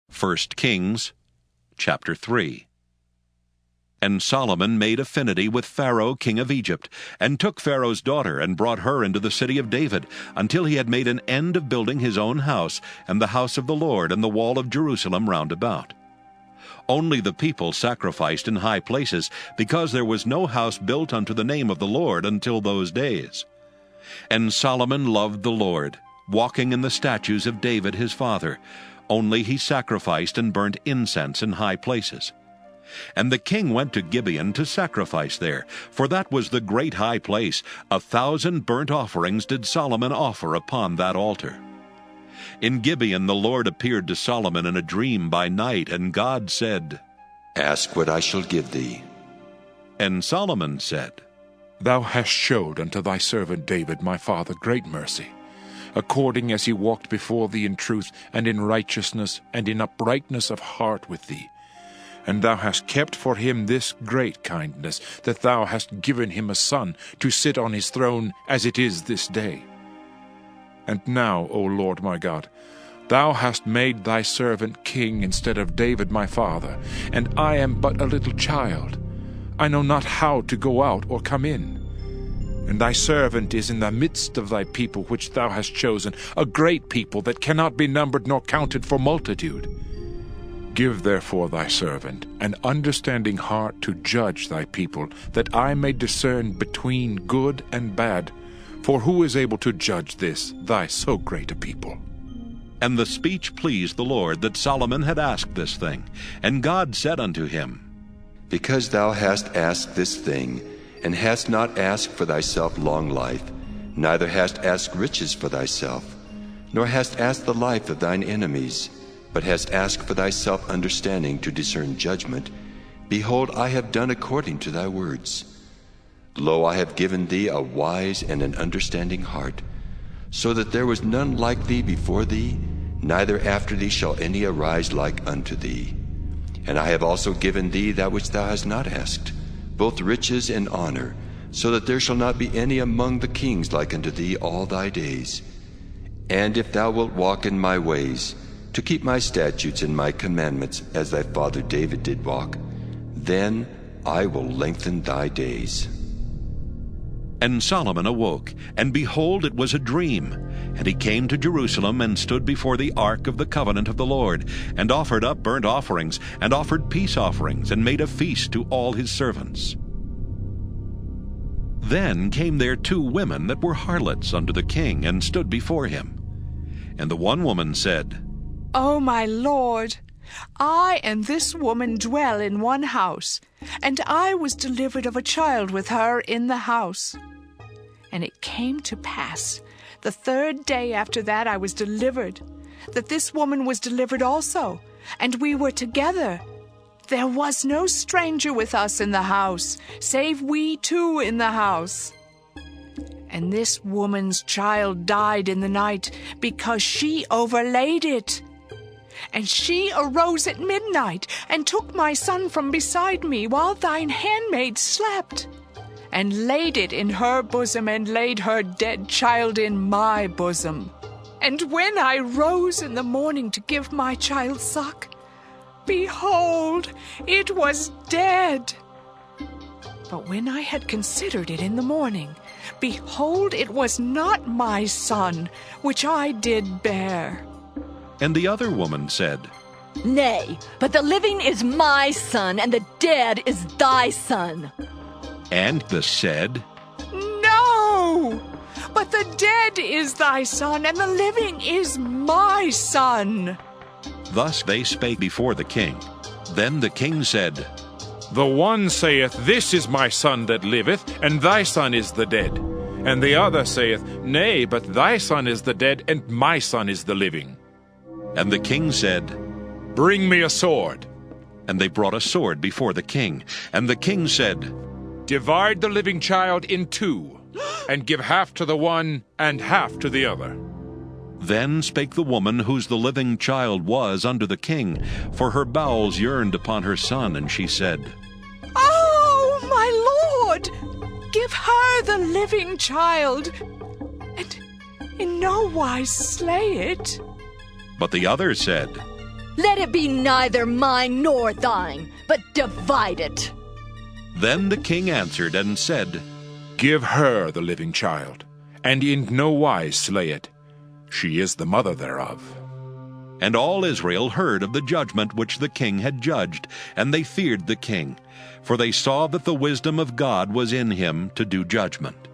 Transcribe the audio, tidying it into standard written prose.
1 Kings chapter 3. And Solomon made affinity with Pharaoh king of Egypt, and took Pharaoh's daughter, and brought her into the city of David, until he had made an end of building his own house, and the house of the Lord, and the wall of Jerusalem round about. Only the people sacrificed in high places, because there was no house built unto the name of the Lord until those days. And Solomon loved the Lord, walking in the statutes of David his father. Only he sacrificed and burnt incense in high places. And the king went to Gibeon to sacrifice there, for that was the great high place. 1,000 burnt offerings did Solomon offer upon that altar. In Gibeon the Lord appeared to Solomon in a dream by night, and God said, Ask what I shall give thee. And Solomon said, Thou hast showed unto thy servant David my father great mercy, according as he walked before thee in truth, and in righteousness, and in uprightness of heart with thee. And thou hast kept for him this great kindness, that thou hast given him a son to sit on his throne, as it is this day. And now, O Lord my God, thou hast made thy servant king instead of David my father, and I am but a little child. I know not how to go out or come in. And thy servant is in the midst of thy people which thou hast chosen, a great people that cannot be numbered nor counted for multitude. Give therefore thy servant an understanding heart to judge thy people, that I may discern between good and bad. For who is able to judge this, thy so great a people? And the speech pleased the Lord, that Solomon had asked this thing. And God said unto him, Because thou hast asked this thing, and hast not asked for thyself long life, neither hast asked riches for thyself, nor hast asked the life of thine enemies, but hast asked for thyself understanding to discern judgment, behold, I have done according to thy words. Lo, I have given thee a wise and an understanding heart, so that there was none like thee before thee, neither after thee shall any arise like unto thee. And I have also given thee that which thou hast not asked, both riches and honor, so that there shall not be any among the kings like unto thee all thy days. And if thou wilt walk in my ways, to keep my statutes and my commandments, as thy father David did walk, then I will lengthen thy days. And Solomon awoke, and behold, it was a dream. And he came to Jerusalem, and stood before the ark of the covenant of the Lord, and offered up burnt offerings, and offered peace offerings, and made a feast to all his servants. Then came there 2 women that were harlots unto the king, and stood before him. And the one woman said, O my lord, I and this woman dwell in one house, and I was delivered of a child with her in the house. And it came to pass, the 3rd day after that I was delivered, that this woman was delivered also, and we were together. There was no stranger with us in the house, save we 2 in the house. And this woman's child died in the night, because she overlaid it. And she arose at midnight, and took my son from beside me, while thine handmaid slept, and laid it in her bosom, and laid her dead child in my bosom. And when I rose in the morning to give my child suck, behold, it was dead. But when I had considered it in the morning, behold, it was not my son, which I did bear. And the other woman said, Nay, but the living is my son, and the dead is thy son. And the said, No, but the dead is thy son, and the living is my son. Thus they spake before the king. Then the king said, The one saith, This is my son that liveth, and thy son is the dead. And the other saith, Nay, but thy son is the dead, and my son is the living. And the king said, Bring me a sword. And they brought a sword before the king. And the king said, Divide the living child in 2, and give half to the one, and half to the other. Then spake the woman whose the living child was unto the king, for her bowels yearned upon her son, and she said, Oh, my lord, give her the living child, and in no wise slay it. But the other said, Let it be neither mine nor thine, but divide it. Then the king answered and said, Give her the living child, and in no wise slay it. She is the mother thereof. And all Israel heard of the judgment which the king had judged, and they feared the king, for they saw that the wisdom of God was in him to do judgment.